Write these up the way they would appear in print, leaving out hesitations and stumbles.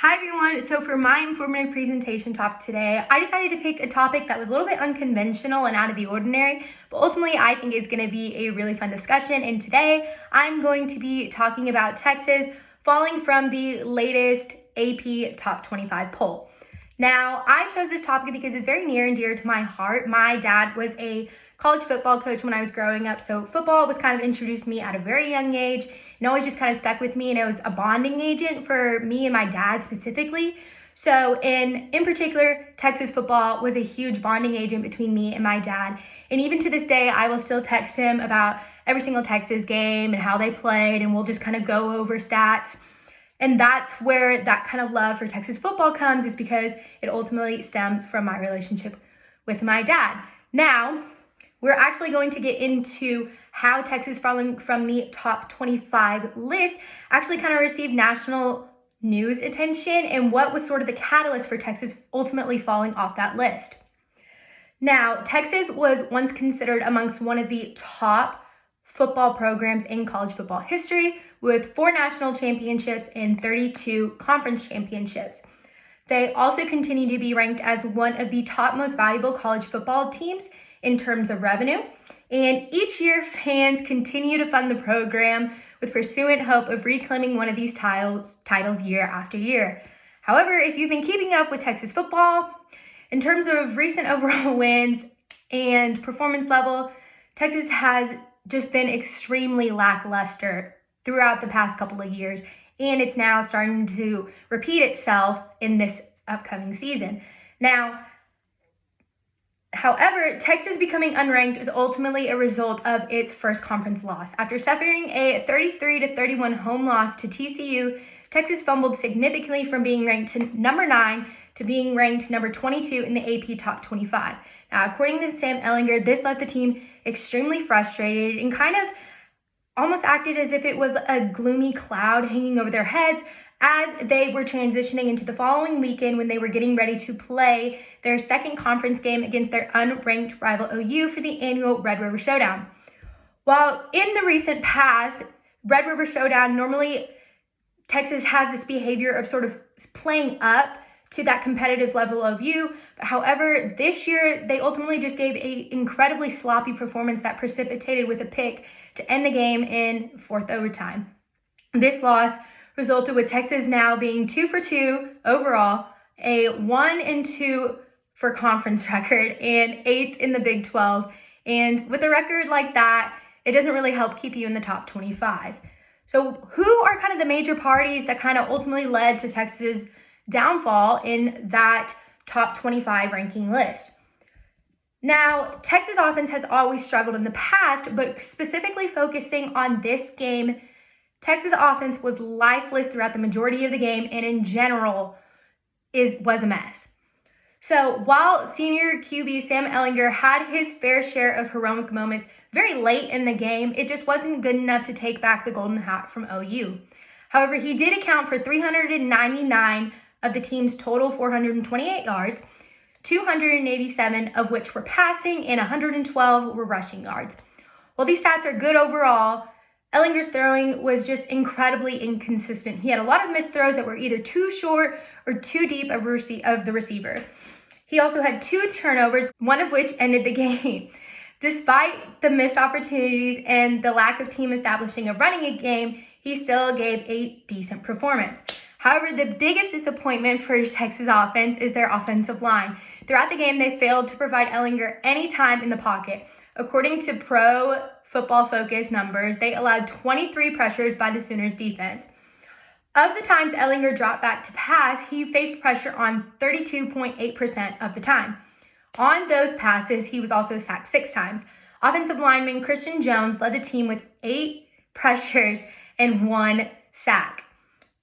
Hi everyone, so for my informative presentation topic today, I decided to pick a topic that was a little bit unconventional and out of the ordinary, but ultimately I think is going to be a really fun discussion. And today I'm going to be talking about Texas falling from the latest AP Top 25 poll. Now, I chose this topic because it's very near and dear to my heart. My dad was a college football coach when I was growing up, so football was kind of introduced to me at a very young age and always just kind of stuck with me, and it was a bonding agent for me and my dad specifically. So in particular, Texas football was a huge bonding agent between me and my dad, and even to this day, I will still text him about every single Texas game and how they played, and we'll just kind of go over stats. And that's where that kind of love for Texas football comes, is because it ultimately stems from my relationship with my dad. Now, we're actually going to get into how Texas falling from the top 25 list actually kind of received national news attention and what was sort of the catalyst for Texas ultimately falling off that list. Now, Texas was once considered amongst one of the top football programs in college football history, with 4 national championships and 32 conference championships. They also continue to be ranked as one of the top most valuable college football teams in terms of revenue. And each year, fans continue to fund the program with pursuant hope of reclaiming one of these titles year after year. However, if you've been keeping up with Texas football, in terms of recent overall wins and performance level, Texas has just been extremely lackluster throughout the past couple of years, and it's now starting to repeat itself in this upcoming season. Now, however, Texas becoming unranked is ultimately a result of its first conference loss. After suffering a 33-31 home loss to TCU, Texas fumbled significantly from being ranked to number 9 to being ranked number 22 in the AP Top 25. Now, according to Sam Ehlinger, this left the team extremely frustrated and kind of almost acted as if it was a gloomy cloud hanging over their heads as they were transitioning into the following weekend when they were getting ready to play their second conference game against their unranked rival OU for the annual Red River Showdown. While in the recent past, Red River Showdown, normally Texas has this behavior of sort of playing up to that competitive level of OU. However, this year, they ultimately just gave an incredibly sloppy performance that precipitated with a pick to end the game in fourth overtime. This loss resulted with Texas now being 2 for 2 overall, a 1-2 for conference record, and 8th in the Big 12. And with a record like that, it doesn't really help keep you in the top 25. So who are kind of the major parties that kind of ultimately led to Texas' downfall in that top 25 ranking list? Now, Texas offense has always struggled in the past, but specifically focusing on this game, Texas offense was lifeless throughout the majority of the game, and in general was a mess. So while senior QB Sam Ehlinger had his fair share of heroic moments very late in the game, it just wasn't good enough to take back the golden hat from OU. However, he did account for 399 of the team's total 428 yards, 287 of which were passing and 112 were rushing yards. While these stats are good overall, Ehlinger's throwing was just incredibly inconsistent. He had a lot of missed throws that were either too short or too deep of the receiver. He also had 2 turnovers, one of which ended the game. Despite the missed opportunities and the lack of team establishing a running game, he still gave a decent performance. However, the biggest disappointment for Texas offense is their offensive line. Throughout the game, they failed to provide Ehlinger any time in the pocket. According to Pro Football Focus numbers, they allowed 23 pressures by the Sooners defense. Of the times Ehlinger dropped back to pass, he faced pressure on 32.8% of the time. On those passes, he was also sacked 6 times. Offensive lineman Christian Jones led the team with 8 pressures and 1 sack.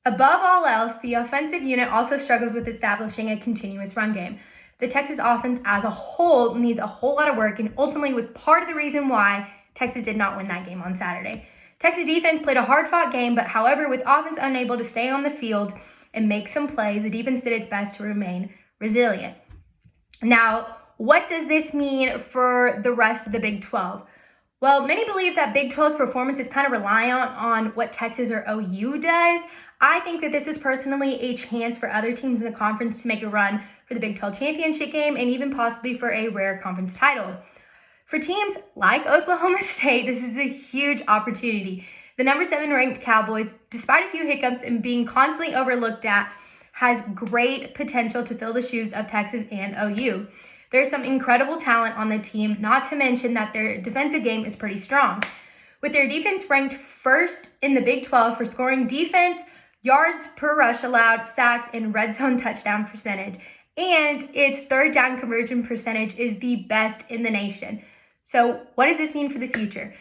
Above all else, the offensive unit also struggles with establishing a continuous run game. The Texas offense as a whole needs a whole lot of work, and ultimately was part of the reason why Texas did not win that game on Saturday. Texas defense played a hard-fought game, but however, with offense unable to stay on the field and make some plays, the defense did its best to remain resilient. Now, what does this mean for the rest of the Big 12? Well, many believe that Big 12's performance is kind of reliant on what Texas or OU does. I think that this is personally a chance for other teams in the conference to make a run for the Big 12 championship game and even possibly for a rare conference title. For teams like Oklahoma State, this is a huge opportunity. The number 7 ranked Cowboys, despite a few hiccups and being constantly overlooked at, has great potential to fill the shoes of Texas and OU. There's some incredible talent on the team, not to mention that their defensive game is pretty strong. With their defense ranked first in the Big 12 for scoring defense, yards per rush allowed, sacks, and red zone touchdown percentage. And its third down conversion percentage is the best in the nation. So what does this mean for the future?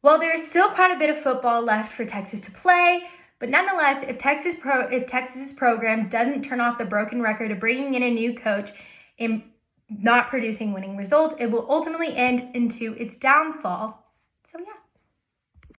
Well, there is still quite a bit of football left for Texas to play, but nonetheless, if Texas's program doesn't turn off the broken record of bringing in a new coach and not producing winning results, it will ultimately end into its downfall. So yeah.